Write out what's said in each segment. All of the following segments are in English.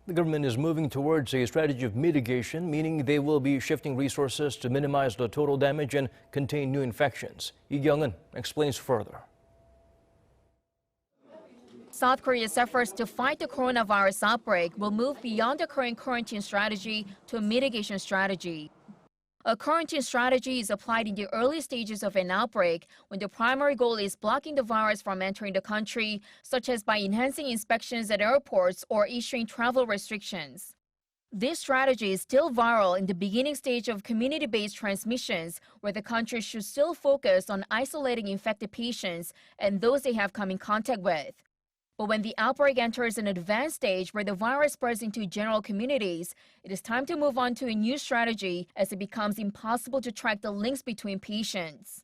The government is moving towards a strategy of mitigation, meaning they will be shifting resources to minimize the total damage and contain new infections. Kyung-eun explains further. South Korea's efforts to fight the coronavirus outbreak will move beyond the current quarantine strategy to a mitigation strategy. A quarantine strategy is applied in the early stages of an outbreak when the primary goal is blocking the virus from entering the country, such as by enhancing inspections at airports or issuing travel restrictions. This strategy is still viral in the beginning stage of community-based transmissions, where the country should still focus on isolating infected patients and those they have come in contact with. But when the outbreak enters an advanced stage where the virus spreads into general communities, it is time to move on to a new strategy as it becomes impossible to track the links between patients.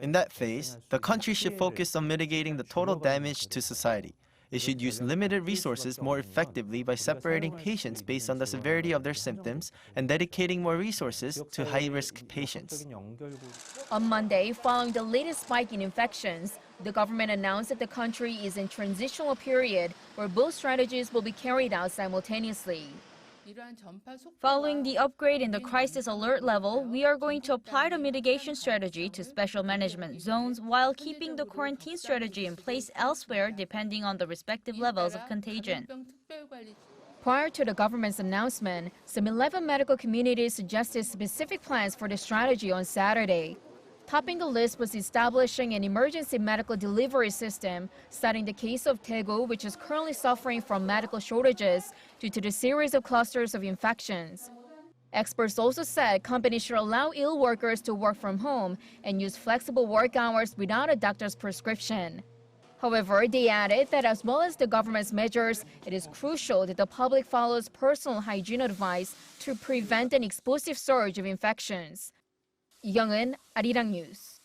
In that phase, the country should focus on mitigating the total damage to society. It should use limited resources more effectively by separating patients based on the severity of their symptoms and dedicating more resources to high-risk patients. On Monday, following the latest spike in infections, the government announced that the country is in transitional period where both strategies will be carried out simultaneously. Following the upgrade in the crisis alert level, we are going to apply the mitigation strategy to special management zones while keeping the quarantine strategy in place elsewhere depending on the respective levels of contagion. Prior to the government's announcement, some 11 medical communities suggested specific plans for the strategy on Saturday. Topping the list was establishing an emergency medical delivery system, citing the case of Daegu, which is currently suffering from medical shortages due to the series of clusters of infections. Experts also said companies should allow ill workers to work from home and use flexible work hours without a doctor's prescription. However, they added that as well as the government's measures, it is crucial that the public follows personal hygiene advice to prevent an explosive surge of infections. Kyung-eun, Arirang News.